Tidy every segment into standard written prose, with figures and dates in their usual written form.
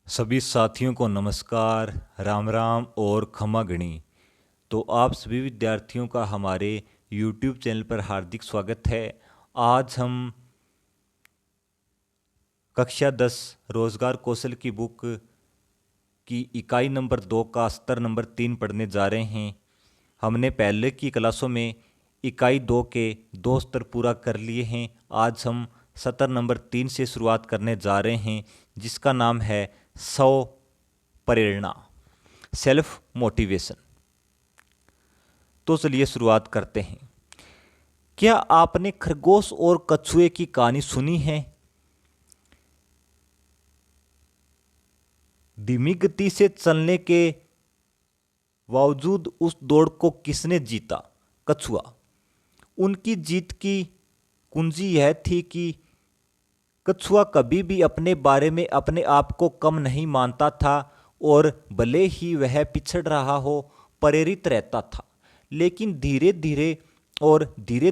सभी साथियों को नमस्कार, राम राम और खमा गणी। तो आप सभी विद्यार्थियों का हमारे YouTube चैनल पर हार्दिक स्वागत है। आज हम कक्षा 10 रोजगार कौशल की बुक की इकाई नंबर 2 का स्तर नंबर 3 पढ़ने जा रहे हैं। हमने पहले की क्लासों में इकाई 2 के 2 स्तर पूरा कर लिए हैं। आज हम सत्र नंबर 3 से शुरुआत करने जा रहे हैं, जिसका नाम है स्व प्रेरणा, सेल्फ मोटिवेशन। तो चलिए शुरुआत करते हैं। क्या आपने खरगोश और कछुए की कहानी सुनी है? धीमी गति से चलने के बावजूद उस दौड़ को किसने जीता? कछुआ। उनकी जीत की कुंजी यह थी कि कछुआ कभी भी अपने बारे में अपने आप को कम नहीं मानता था और भले ही वह पिछड़ रहा हो, प्रेरित रहता था। लेकिन धीरे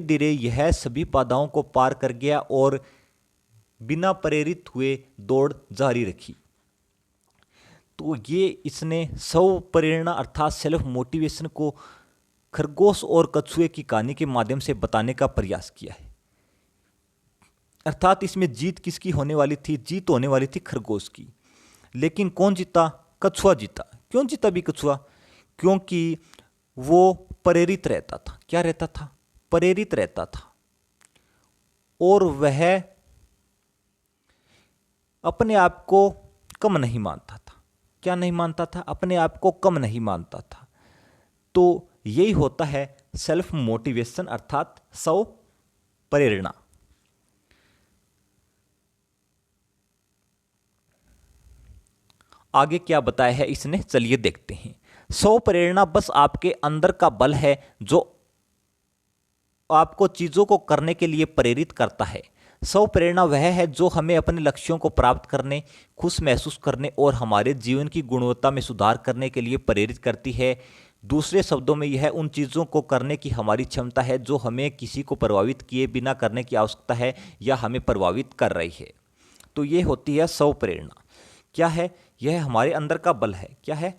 धीरे यह सभी बाधाओं को पार कर गया और बिना प्रेरित हुए दौड़ जारी रखी। तो ये इसने स्व प्रेरणा अर्थात सेल्फ मोटिवेशन को खरगोश और कछुए की कहानी के माध्यम से बताने का प्रयास किया है। अर्थात इसमें जीत किसकी होने वाली थी? जीत होने वाली थी खरगोश की। लेकिन कौन जीता? कछुआ जीता। क्यों जीता भी कछुआ? क्योंकि वो प्रेरित रहता था। क्या रहता था? प्रेरित रहता था और वह अपने आप को कम नहीं मानता था। क्या नहीं मानता था? अपने आप को कम नहीं मानता था। तो यही होता है सेल्फ मोटिवेशन अर्थात स्व प्रेरणा। आगे क्या बताया है इसने, चलिए देखते हैं। स्व प्रेरणा बस आपके अंदर का बल है जो आपको चीजों को करने के लिए प्रेरित करता है। स्व प्रेरणा वह है जो हमें अपने लक्ष्यों को प्राप्त करने, खुश महसूस करने और हमारे जीवन की गुणवत्ता में सुधार करने के लिए प्रेरित करती है। दूसरे शब्दों में यह उन चीज़ों को करने की हमारी क्षमता है जो हमें किसी को प्रभावित किए बिना करने की आवश्यकता है या हमें प्रभावित कर रही है। तो ये होती है स्व प्रेरणा। क्या है? यह हमारे अंदर का बल है। क्या है?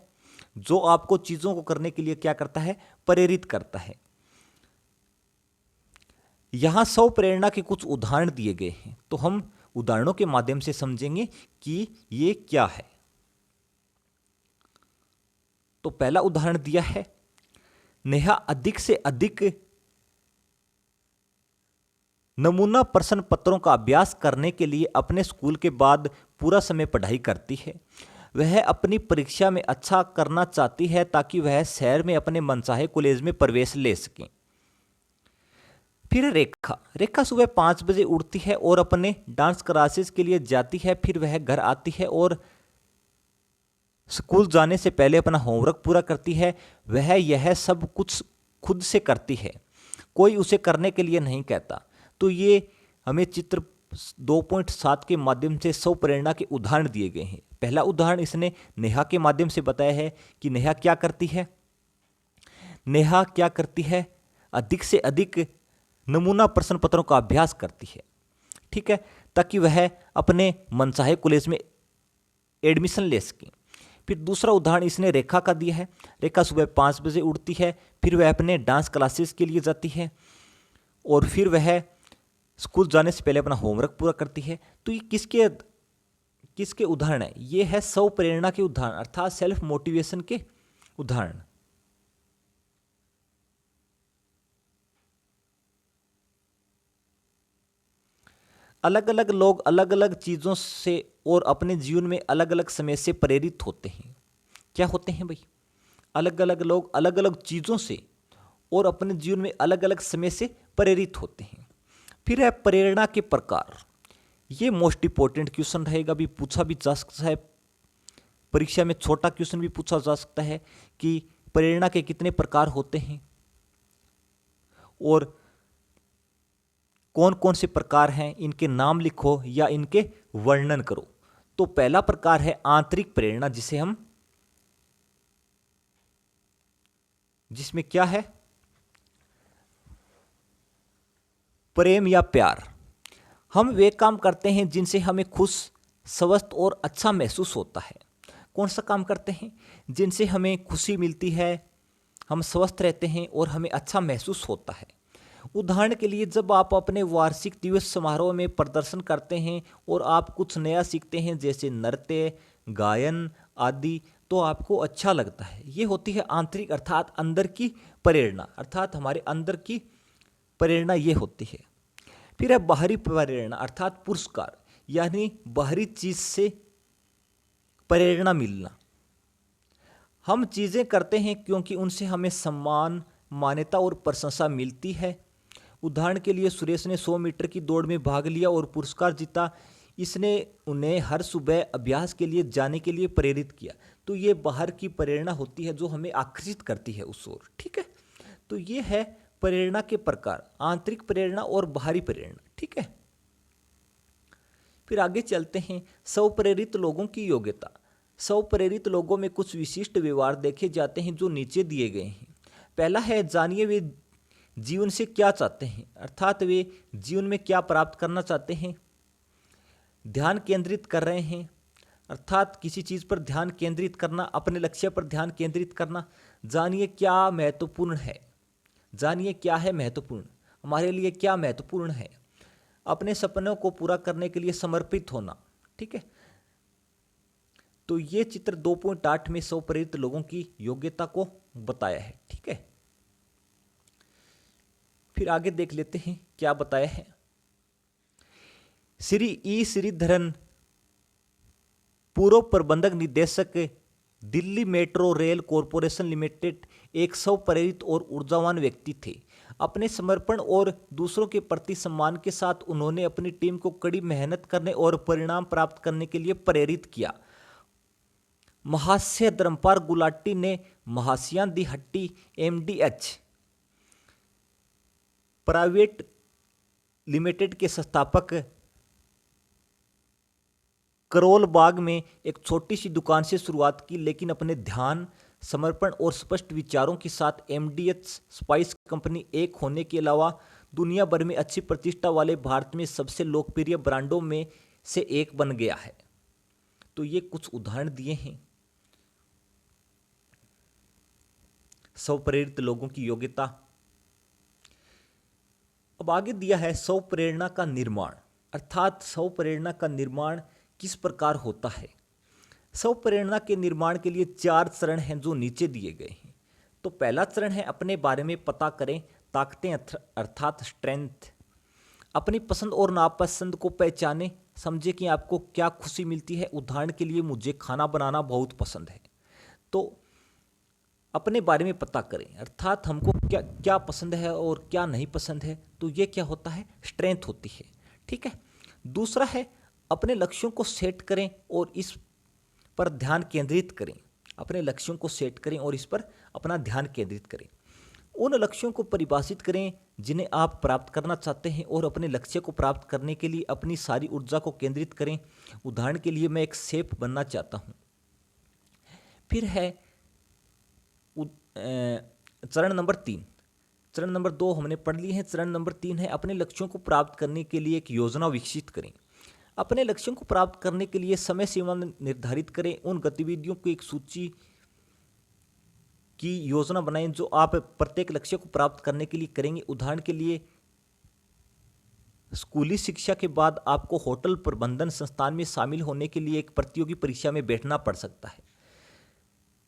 जो आपको चीज़ों को करने के लिए क्या करता है? प्रेरित करता है। यहां स्व प्रेरणा के कुछ उदाहरण दिए गए हैं, तो हम उदाहरणों के माध्यम से समझेंगे कि ये क्या है। तो पहला उदाहरण दिया है, नेहा अधिक से अधिक नमूना प्रश्न पत्रों का अभ्यास करने के लिए अपने स्कूल के बाद पूरा समय पढ़ाई करती है। वह अपनी परीक्षा में अच्छा करना चाहती है ताकि वह शहर में अपने मनचाहे कॉलेज में प्रवेश ले सके। फिर रेखा सुबह 5 बजे उठती है और अपने डांस क्लासेस के लिए जाती है। फिर वह घर आती है और स्कूल जाने से पहले अपना होमवर्क पूरा करती है। वह यह सब कुछ खुद से करती है, कोई उसे करने के लिए नहीं कहता। तो ये हमें चित्र 2.7 के माध्यम से स्व प्रेरणा के उदाहरण दिए गए हैं। पहला उदाहरण इसने नेहा के माध्यम से बताया है कि नेहा क्या करती है। नेहा क्या करती है? अधिक से अधिक नमूना प्रश्न पत्रों का अभ्यास करती है, ठीक है, ताकि वह अपने मनचाहे कॉलेज में एडमिशन ले सके। फिर दूसरा उदाहरण इसने रेखा का दिया है। रेखा सुबह 5 बजे उठती है, फिर वह अपने डांस क्लासेस के लिए जाती है और फिर वह स्कूल जाने से पहले अपना होमवर्क पूरा करती है। तो ये किसके उदाहरण है? ये है स्व प्रेरणा के उदाहरण अर्थात सेल्फ मोटिवेशन के उदाहरण। अलग अलग लोग अलग अलग चीज़ों से और अपने जीवन में अलग अलग समय से प्रेरित होते हैं। क्या होते हैं भाई? अलग अलग लोग अलग अलग चीज़ों से और अपने जीवन में अलग अलग समय से प्रेरित होते हैं। फिर है प्रेरणा के प्रकार। ये मोस्ट इंपॉर्टेंट क्वेश्चन रहेगा, भी पूछा भी जा सकता है परीक्षा में। छोटा क्वेश्चन भी पूछा जा सकता है कि प्रेरणा के कितने प्रकार होते हैं और कौन कौन से प्रकार हैं, इनके नाम लिखो या इनके वर्णन करो। तो पहला प्रकार है आंतरिक प्रेरणा, जिसमें क्या है? प्रेम या प्यार। हम वे काम करते हैं जिनसे हमें खुश, स्वस्थ और अच्छा महसूस होता है। कौन सा काम करते हैं जिनसे हमें खुशी मिलती है, हम स्वस्थ रहते हैं और हमें अच्छा महसूस होता है। उदाहरण के लिए जब आप अपने वार्षिक दिवस समारोह में प्रदर्शन करते हैं और आप कुछ नया सीखते हैं जैसे नृत्य, गायन आदि, तो आपको अच्छा लगता है। ये होती है आंतरिक अर्थात अंदर की प्रेरणा, अर्थात हमारे अंदर की प्रेरणा ये होती है। फिर है बाहरी प्रेरणा अर्थात पुरस्कार, यानी बाहरी चीज से प्रेरणा मिलना। हम चीज़ें करते हैं क्योंकि उनसे हमें सम्मान, मान्यता और प्रशंसा मिलती है। उदाहरण के लिए सुरेश ने 100 मीटर की दौड़ में भाग लिया और पुरस्कार जीता। इसने उन्हें हर सुबह अभ्यास के लिए जाने के लिए प्रेरित किया। तो ये बाहर की प्रेरणा होती है जो हमें आकर्षित करती है उस ओर। ठीक है, तो ये है प्रेरणा के प्रकार, आंतरिक प्रेरणा और बाहरी प्रेरणा। ठीक है, फिर आगे चलते हैं। स्वप्रेरित लोगों की योग्यता। स्वप्रेरित लोगों में कुछ विशिष्ट व्यवहार देखे जाते हैं जो नीचे दिए गए हैं। पहला है, जानिए वे जीवन से क्या चाहते हैं, अर्थात वे जीवन में क्या प्राप्त करना चाहते हैं। ध्यान केंद्रित कर रहे हैं, अर्थात किसी चीज़ पर ध्यान केंद्रित करना, अपने लक्ष्य पर ध्यान केंद्रित करना। जानिए क्या महत्वपूर्ण है, जानिए क्या है महत्वपूर्ण, हमारे लिए क्या महत्वपूर्ण है। अपने सपनों को पूरा करने के लिए समर्पित होना। ठीक है, तो ये चित्र 2.8 में स्वप्रेरित लोगों की योग्यता को बताया है। ठीक है, फिर आगे देख लेते हैं क्या बताया है। श्री ई श्रीधरन, पूर्व प्रबंधक निदेशक, Delhi metro rail corporation limited, एक स्वप्रेरित और ऊर्जावान व्यक्ति थे। अपने समर्पण और दूसरों के प्रति सम्मान के साथ उन्होंने अपनी टीम को कड़ी मेहनत करने और परिणाम प्राप्त करने के लिए प्रेरित किया। महाशय धर्मपाल गुलाटी ने महाशयान दी हट्टी MDH प्राइवेट लिमिटेड के संस्थापक करोल बाग में एक छोटी सी दुकान से शुरुआत की, लेकिन अपने ध्यान, समर्पण और स्पष्ट विचारों के साथ MDH स्पाइस कंपनी एक होने के अलावा दुनिया भर में अच्छी प्रतिष्ठा वाले भारत में सबसे लोकप्रिय ब्रांडों में से एक बन गया है। तो ये कुछ उदाहरण दिए हैं स्वप्रेरित लोगों की योग्यता। अब आगे दिया है स्वप्रेरणा का निर्माण, अर्थात स्वप्रेरणा का निर्माण किस प्रकार होता है। स्वप्रेरणा के निर्माण के लिए 4 चरण हैं जो नीचे दिए गए हैं। तो पहला चरण है अपने बारे में पता करें, ताकतें अर्थात स्ट्रेंथ। अपनी पसंद और नापसंद को पहचानें, समझे कि आपको क्या खुशी मिलती है। उदाहरण के लिए मुझे खाना बनाना बहुत पसंद है, तो अपने बारे में पता करें, अर्थात हमको क्या क्या पसंद है और क्या नहीं पसंद है। तो ये क्या होता है, स्ट्रेंथ होती है। ठीक है, दूसरा है अपने लक्ष्यों को सेट करें और इस पर ध्यान केंद्रित करें। अपने लक्ष्यों को सेट करें और इस पर अपना ध्यान केंद्रित करें। उन लक्ष्यों को परिभाषित करें जिन्हें आप प्राप्त करना चाहते हैं और अपने लक्ष्य को प्राप्त करने के लिए अपनी सारी ऊर्जा को केंद्रित करें। उदाहरण के लिए मैं एक शेफ बनना चाहता हूँ। फिर है चरण नंबर 3। चरण नंबर 2 हमने पढ़ लिए हैं। चरण नंबर 3 है अपने लक्ष्यों को प्राप्त करने के लिए एक योजना विकसित करें। अपने लक्ष्यों को प्राप्त करने के लिए समय सीमा निर्धारित करें। उन गतिविधियों की एक सूची की योजना बनाएं जो आप प्रत्येक लक्ष्य को प्राप्त करने के लिए करेंगे। उदाहरण के लिए स्कूली शिक्षा के बाद आपको होटल प्रबंधन संस्थान में शामिल होने के लिए एक प्रतियोगी परीक्षा में बैठना पड़ सकता है।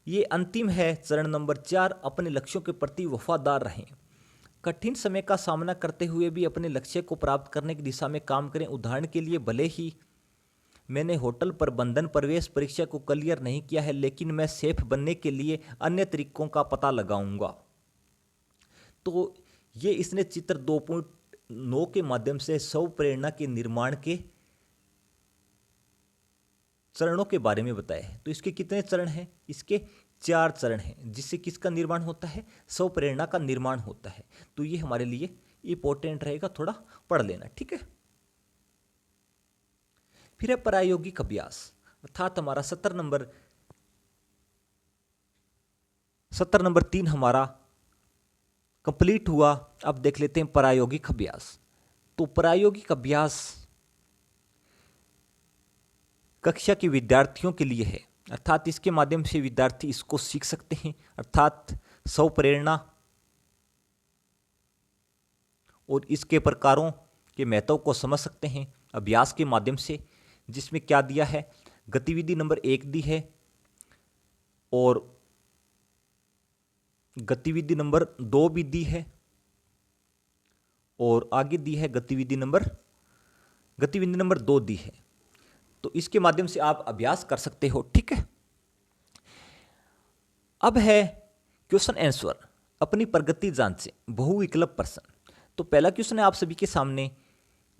ये अंतिम है चरण नंबर 4, अपने लक्ष्यों के प्रति वफादार रहें। कठिन समय का सामना करते हुए भी अपने लक्ष्य को प्राप्त करने की दिशा में काम करें। उदाहरण के लिए भले ही मैंने होटल प्रबंधन प्रवेश परीक्षा को क्लियर नहीं किया है, लेकिन मैं शेफ बनने के लिए अन्य तरीकों का पता लगाऊंगा। तो ये इसने चित्र 2.9 के माध्यम से स्वप्रेरणा के निर्माण के चरणों के बारे में बताया है। तो इसके कितने चरण हैं? इसके 4 चरण हैं, जिससे किसका निर्माण होता है, स्वप्रेरणा का निर्माण होता है। तो ये हमारे लिए इंपॉर्टेंट रहेगा, थोड़ा पढ़ लेना। ठीक है, फिर है प्रायोगिक अभ्यास, अर्थात हमारा 70 नंबर 3 हमारा कंप्लीट हुआ। अब देख लेते हैं प्रायोगिक अभ्यास। तो प्रायोगिक अभ्यास कक्षा के विद्यार्थियों के लिए है, अर्थात इसके माध्यम से विद्यार्थी इसको सीख सकते हैं, अर्थात स्वप्रेरणा और इसके प्रकारों के महत्व को समझ सकते हैं अभ्यास के माध्यम से, जिसमें क्या दिया है, गतिविधि नंबर 1 दी है और गतिविधि नंबर 2 भी दी है और आगे दी है गतिविधि नंबर 2 दी है। तो इसके माध्यम से आप अभ्यास कर सकते हो, ठीक है। अब है क्वेश्चन आंसर, अपनी प्रगति जांचें, बहुविकल्प प्रश्न। तो पहला क्वेश्चन है आप सभी के सामने,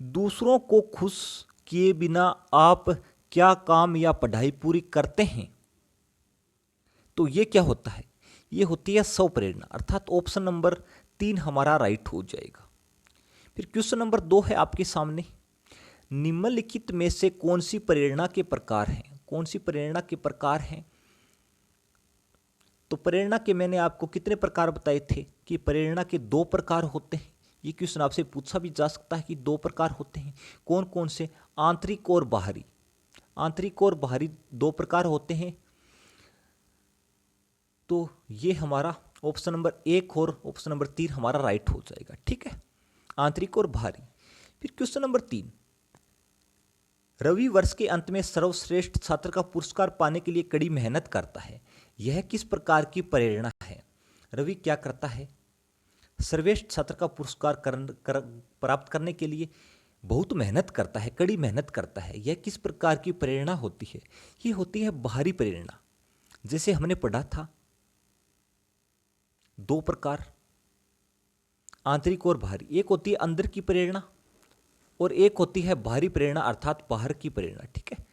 दूसरों को खुश किए बिना आप क्या काम या पढ़ाई पूरी करते हैं? तो ये क्या होता है, ये होती है स्वप्रेरणा, अर्थात ऑप्शन नंबर 3 हमारा राइट हो जाएगा। फिर क्वेश्चन नंबर 2 है आपके सामने, निम्नलिखित में से कौन सी प्रेरणा के प्रकार हैं? कौन सी प्रेरणा के प्रकार हैं? तो प्रेरणा के मैंने आपको कितने प्रकार बताए थे कि प्रेरणा के 2 प्रकार होते हैं। ये क्वेश्चन आपसे पूछा भी जा सकता है कि 2 प्रकार होते हैं, कौन कौन से? आंतरिक और बाहरी। आंतरिक और बाहरी 2 प्रकार होते हैं। तो ये हमारा ऑप्शन नंबर 1 और ऑप्शन नंबर 3 हमारा राइट हो जाएगा, ठीक है, आंतरिक और बाहरी। फिर क्वेश्चन नंबर 3, रवि वर्ष के अंत में सर्वश्रेष्ठ छात्र का पुरस्कार पाने के लिए कड़ी मेहनत करता है, यह किस प्रकार की प्रेरणा है? रवि क्या करता है? सर्वश्रेष्ठ छात्र का पुरस्कार प्राप्त करने के लिए बहुत मेहनत करता है, कड़ी मेहनत करता है, यह किस प्रकार की प्रेरणा होती है? ये होती है बाहरी प्रेरणा। जैसे हमने पढ़ा था 2 प्रकार, आंतरिक और बाहरी। एक होती है अंदर की प्रेरणा और एक होती है बाहरी प्रेरणा, अर्थात बाहर की प्रेरणा, ठीक है,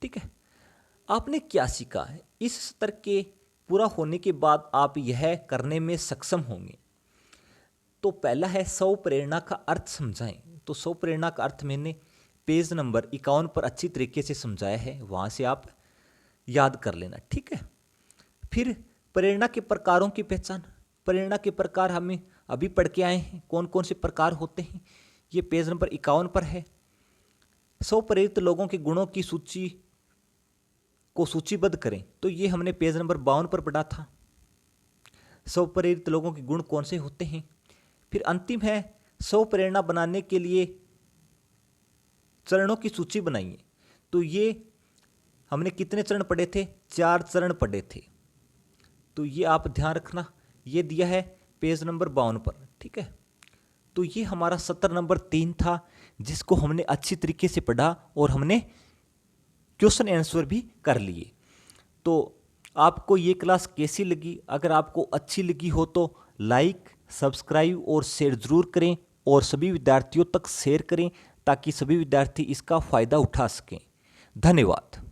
ठीक है। आपने क्या सीखा है? इस स्तर के पूरा होने के बाद आप यह करने में सक्षम होंगे। तो पहला है स्वप्रेरणा का अर्थ समझाएं। तो स्वप्रेरणा का अर्थ मैंने पेज नंबर 51 पर अच्छी तरीके से समझाया है, वहां से आप याद कर लेना, ठीक है। फिर प्रेरणा के प्रकारों की पहचान। प्रेरणा के प्रकार हमें अभी पढ़ के आए हैं, कौन कौन से प्रकार होते हैं, ये पेज नंबर 51 पर है। स्वप्रेरित लोगों के गुणों की सूची को सूचीबद्ध करें, तो ये हमने पेज नंबर 52 पर पढ़ा था। स्वप्रेरित लोगों के गुण कौन से होते हैं। फिर अंतिम है स्वप्रेरणा बनाने के लिए चरणों की सूची बनाइए। तो ये हमने कितने चरण पढ़े थे? 4 चरण पढ़े थे। तो ये आप ध्यान रखना, ये दिया है पेज नंबर 52 पर, ठीक है। तो ये हमारा सत्र नंबर 3 था, जिसको हमने अच्छी तरीके से पढ़ा और हमने क्वेश्चन आंसर भी कर लिए। तो आपको ये क्लास कैसी लगी? अगर आपको अच्छी लगी हो तो लाइक, सब्सक्राइब और शेयर जरूर करें और सभी विद्यार्थियों तक शेयर करें, ताकि सभी विद्यार्थी इसका फ़ायदा उठा सकें। धन्यवाद।